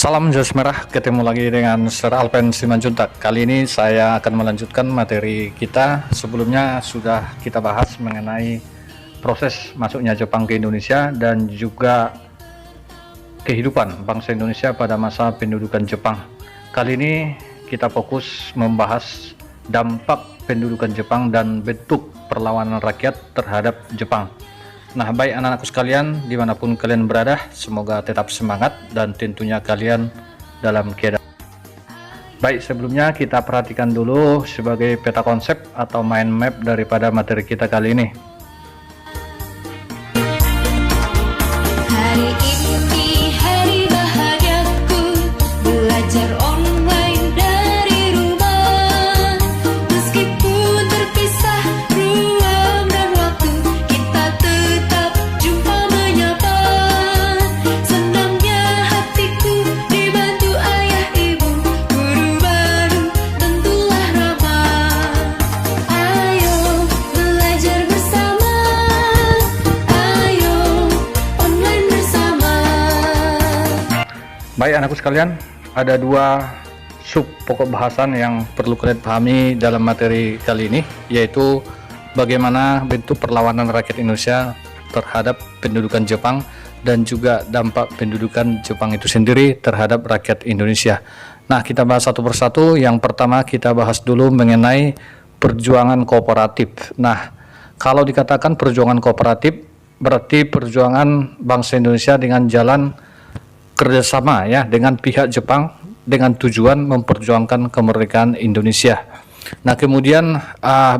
Salam jas merah, ketemu lagi dengan Sir Alpen Simanjuntak. Kali ini saya akan melanjutkan materi kita. Sebelumnya sudah kita bahas mengenai proses masuknya Jepang ke Indonesia dan juga kehidupan bangsa Indonesia pada masa pendudukan Jepang. Kali ini kita fokus membahas dampak pendudukan Jepang dan bentuk perlawanan rakyat terhadap Jepang. Nah, baik anak-anakku sekalian, dimanapun kalian berada, semoga tetap semangat dan tentunya kalian dalam keadaan. Baik, sebelumnya kita perhatikan dulu sebagai peta konsep atau mind map daripada materi kita kali ini. Hari ini hari bahagiaku, belajar online dari rumah. Meskipun terpisah ruang dan waktu, kita tetap jumpa menyapa. Senangnya hatiku dibantu ayah ibu, guru baru tentulah ramah. Ayo belajar bersama, ayo online bersama. Baik anakku sekalian, ada dua sub pokok bahasan yang perlu kalian pahami dalam materi kali ini, yaitu bagaimana bentuk perlawanan rakyat Indonesia terhadap pendudukan Jepang dan juga dampak pendudukan Jepang itu sendiri terhadap rakyat Indonesia. Nah, kita bahas satu persatu. Yang pertama kita bahas dulu mengenai perjuangan kooperatif. Nah, kalau dikatakan perjuangan kooperatif berarti perjuangan bangsa Indonesia dengan jalan kerjasama ya dengan pihak Jepang dengan tujuan memperjuangkan kemerdekaan Indonesia. Nah, kemudian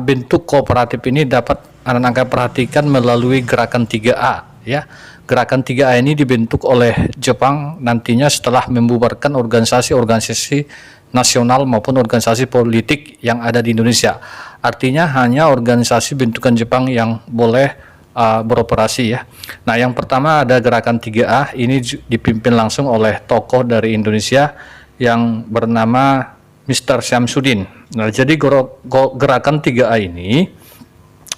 bentuk kooperatif ini dapat anak-anak perhatikan melalui gerakan 3A ya. Gerakan 3A ini dibentuk oleh Jepang nantinya setelah membubarkan organisasi-organisasi nasional maupun organisasi politik yang ada di Indonesia. Artinya hanya organisasi bentukan Jepang yang boleh beroperasi ya. Nah, yang pertama ada gerakan 3A, ini dipimpin langsung oleh tokoh dari Indonesia yang bernama Mr. Syamsuddin. Nah, jadi gerakan 3A ini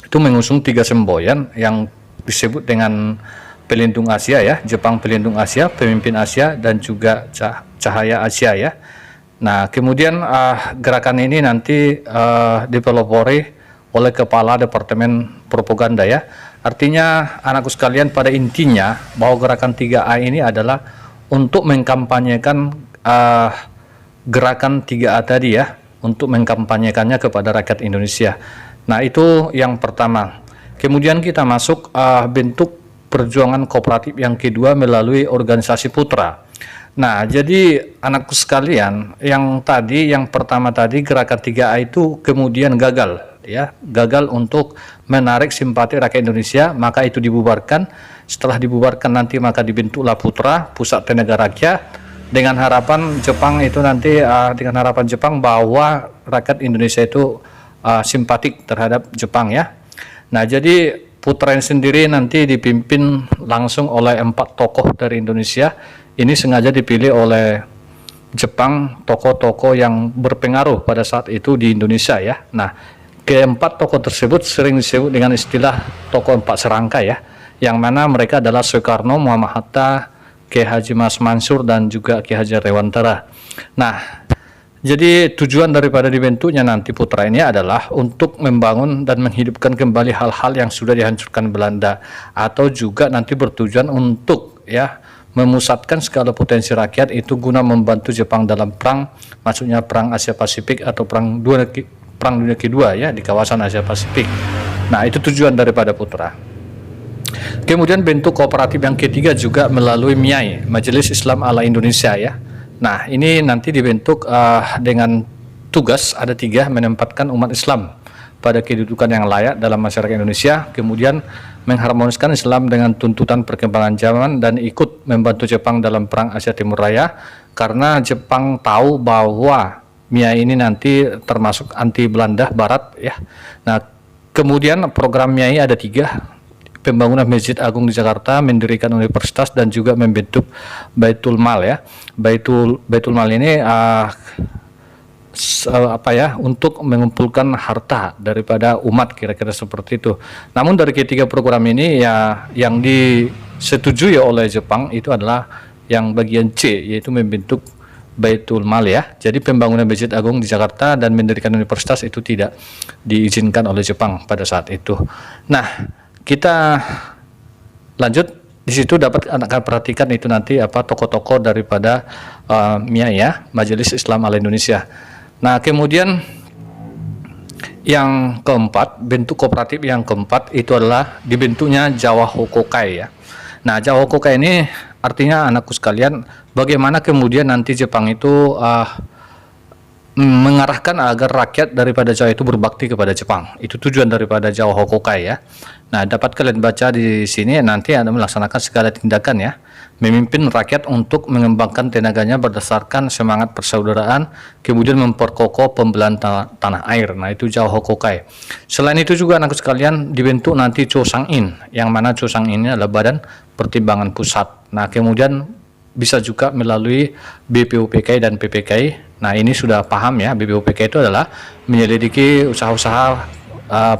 itu mengusung 3 semboyan yang disebut dengan pelindung Asia ya, Jepang pelindung Asia, pemimpin Asia, dan juga cahaya Asia ya. Nah, kemudian gerakan ini nanti dipelopori oleh Kepala Departemen Propaganda ya. Artinya anakku sekalian, pada intinya bahwa gerakan 3A ini adalah untuk mengkampanyekan gerakan 3A tadi ya, untuk mengkampanyekannya kepada rakyat Indonesia. Nah, itu yang pertama. Kemudian kita masuk bentuk perjuangan kooperatif yang kedua melalui organisasi putra. Nah, jadi anakku sekalian, yang pertama tadi gerakan 3A itu kemudian gagal ya, gagal untuk menarik simpati rakyat Indonesia, maka itu dibubarkan. Setelah dibubarkan nanti maka dibentuklah Putra, Pusat Tenaga Rakyat, dengan harapan Jepang itu nanti dengan harapan Jepang bahwa rakyat Indonesia itu simpatik terhadap Jepang ya. Nah, jadi Putra ini sendiri nanti dipimpin langsung oleh 4 tokoh dari Indonesia. Ini sengaja dipilih oleh Jepang, tokoh-tokoh yang berpengaruh pada saat itu di Indonesia ya. Nah, keempat tokoh tersebut sering disebut dengan istilah tokoh 4 serangkai ya, yang mana mereka adalah Soekarno, Muhammad Hatta, Kiai Haji Mas Mansur, dan juga Kiai Haji Dewantara. Nah, jadi tujuan daripada dibentuknya nanti Putra ini adalah untuk membangun dan menghidupkan kembali hal-hal yang sudah dihancurkan Belanda, atau juga nanti bertujuan untuk ya memusatkan segala potensi rakyat itu guna membantu Jepang dalam perang, maksudnya perang Asia Pasifik atau perang dunia kedua ya di kawasan Asia Pasifik. Nah, itu tujuan daripada Putra. Kemudian bentuk kooperatif yang ketiga juga melalui MIAI, Majelis Islam ala Indonesia ya. Nah, ini nanti dibentuk dengan tugas ada 3, menempatkan umat Islam pada kedudukan yang layak dalam masyarakat Indonesia, kemudian mengharmoniskan Islam dengan tuntutan perkembangan zaman, dan ikut membantu Jepang dalam perang Asia Timur Raya, karena Jepang tahu bahwa MIAI ini nanti termasuk anti Belanda Barat ya. Nah, kemudian program MIAI ada 3, pembangunan Masjid Agung di Jakarta, mendirikan universitas, dan juga membentuk Baitul Mal ya. Baitul Mal ini untuk mengumpulkan harta daripada umat, kira-kira seperti itu. Namun dari ketiga program ini ya yang disetujui oleh Jepang itu adalah yang bagian C, yaitu membentuk Baitul Mal ya. Jadi pembangunan Masjid Agung di Jakarta dan mendirikan universitas itu tidak diizinkan oleh Jepang pada saat itu. Nah, kita lanjut di situ dapat akan perhatikan itu nanti apa tokoh-tokoh daripada MIAI ya, Majelis Islam Al Indonesia. Nah, kemudian yang keempat, bentuk kooperatif yang keempat itu adalah dibentuknya Jawa Hokokai ya. Nah, Jawa Hokokai ini artinya anakku sekalian, bagaimana kemudian nanti Jepang itu mengarahkan agar rakyat daripada Jawa itu berbakti kepada Jepang. Itu tujuan daripada Jawa Hokokai ya. Nah, dapat kalian baca di sini, nanti Anda melaksanakan segala tindakan ya, memimpin rakyat untuk mengembangkan tenaganya berdasarkan semangat persaudaraan, kemudian memperkokoh pembelahan tanah air. Nah, itu Jawa Hokokai. Selain itu juga anak sekalian dibentuk nanti Chosang-in, yang mana Chosang-in ini adalah Badan Pertimbangan Pusat. Nah, kemudian bisa juga melalui BPUPKI dan PPKI. Nah, ini sudah paham ya, BPUPKI itu adalah menyelidiki usaha-usaha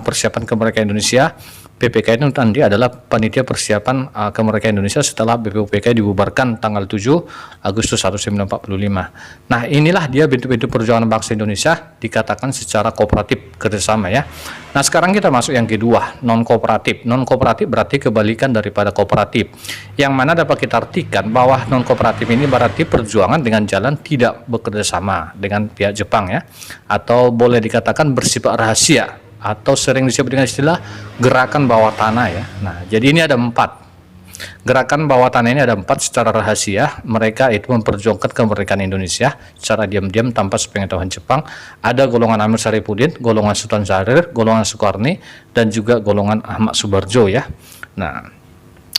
persiapan kemerdekaan Indonesia. PPKI itu nanti adalah panitia persiapan kemerdekaan Indonesia setelah BPUPKI dibubarkan tanggal 7 Agustus 1945. Nah, inilah dia bentuk-bentuk perjuangan bangsa Indonesia dikatakan secara kooperatif kerjasama ya. Nah, sekarang kita masuk yang kedua, non kooperatif. Non kooperatif berarti kebalikan daripada kooperatif, yang mana dapat kita artikan bahwa non kooperatif ini berarti perjuangan dengan jalan tidak bekerjasama dengan pihak Jepang ya, atau boleh dikatakan bersifat rahasia, atau sering disebut dengan istilah gerakan bawah tanah ya. Nah, jadi ini ada 4 gerakan bawah tanah, ini ada 4 secara rahasia. Mereka itu memperjuangkan kemerdekaan Indonesia secara diam-diam tanpa sepengetahuan Jepang. Ada golongan Amir Syarifuddin, golongan Sultan Syahrir, golongan Soekarni, dan juga golongan Ahmad Subarjo ya. Nah,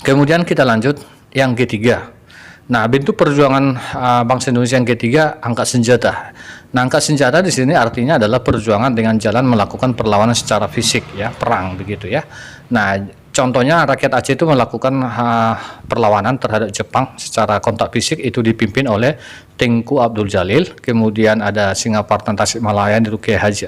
kemudian kita lanjut yang ketiga. Nah, bentuk perjuangan bangsa Indonesia yang ketiga, angkat senjata. Nah, angkat senjata di sini artinya adalah perjuangan dengan jalan melakukan perlawanan secara fisik ya, perang begitu ya. Nah, contohnya rakyat Aceh itu melakukan perlawanan terhadap Jepang secara kontak fisik, itu dipimpin oleh Tengku Abdul Jalil. Kemudian ada Singaparna Tasikmalaya itu Kiai Haji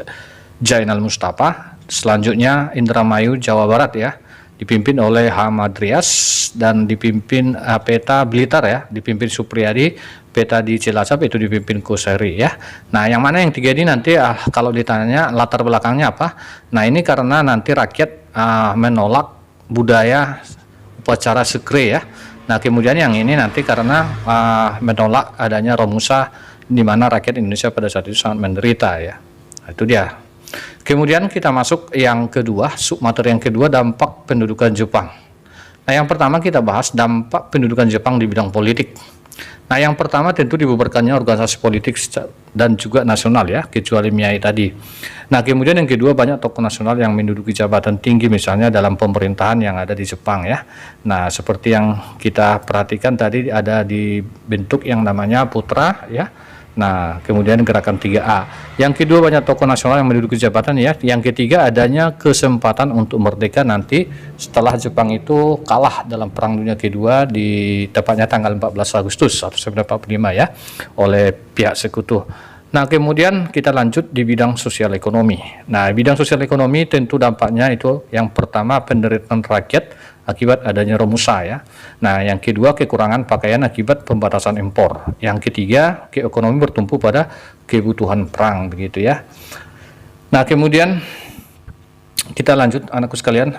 Jainal Mustafa. Selanjutnya Indramayu Jawa Barat ya, dipimpin oleh Hamad Rias, dan dipimpin Peta Blitar ya, dipimpin Supriyadi. Peta di Cilacap itu dipimpin Kuseri ya. Nah, yang mana yang tiga ini nanti kalau ditanya latar belakangnya apa? Nah, ini karena nanti rakyat menolak budaya upacara sekre ya. Nah, kemudian yang ini nanti karena menolak adanya Romusa, di mana rakyat Indonesia pada saat itu sangat menderita ya. Nah, itu dia. Kemudian kita masuk yang kedua, submateri yang kedua, dampak pendudukan Jepang. Nah, yang pertama kita bahas dampak pendudukan Jepang di bidang politik. Nah, yang pertama tentu dibubarkannya organisasi politik dan juga nasional ya, kecuali MIAI tadi. Nah, kemudian yang kedua, banyak tokoh nasional yang menduduki jabatan tinggi misalnya dalam pemerintahan yang ada di Jepang ya. Nah, seperti yang kita perhatikan tadi ada di bentuk yang namanya Putra ya. Nah, kemudian gerakan 3A. Yang kedua, banyak tokoh nasional yang menduduki jabatan ya. Yang ketiga, adanya kesempatan untuk merdeka nanti setelah Jepang itu kalah dalam Perang Dunia Kedua di tepatnya tanggal 14 Agustus 1945 ya, oleh pihak sekutu. Nah, kemudian kita lanjut di bidang sosial ekonomi. Nah, bidang sosial ekonomi tentu dampaknya itu yang pertama penderitaan rakyat akibat adanya Romusa ya. Nah, yang kedua kekurangan pakaian akibat pembatasan impor. Yang ketiga, ekonomi bertumpu pada kebutuhan perang begitu ya. Nah, kemudian kita lanjut anakku sekalian,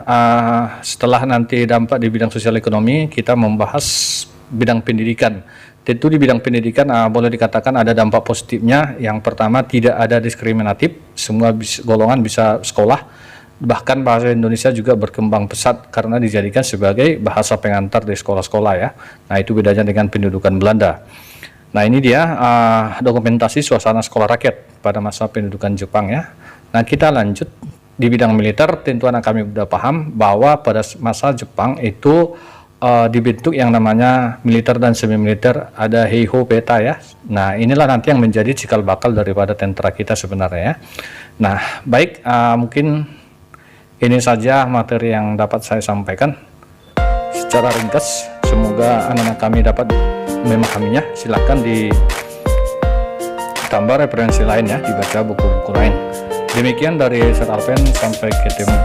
setelah nanti dampak di bidang sosial ekonomi, kita membahas bidang pendidikan. Tentu di bidang pendidikan boleh dikatakan ada dampak positifnya. Yang pertama, tidak ada diskriminatif, semua golongan bisa sekolah. Bahkan bahasa Indonesia juga berkembang pesat karena dijadikan sebagai bahasa pengantar di sekolah-sekolah ya. Nah, itu bedanya dengan pendudukan Belanda. Nah, ini dia dokumentasi suasana sekolah rakyat pada masa pendudukan Jepang ya. Nah, kita lanjut di bidang militer. Tentu anak kami sudah paham bahwa pada masa Jepang itu dibentuk yang namanya militer dan semi militer, ada Heiho Peta ya. Nah, inilah nanti yang menjadi cikal bakal daripada tentara kita sebenarnya ya. Nah, baik, mungkin ini saja materi yang dapat saya sampaikan secara ringkas. Semoga anak-anak kami dapat memahaminya. Silakan ditambah referensi lain ya, dibaca buku-buku lain. Demikian dari Ustaz Alven, sampai ketemu.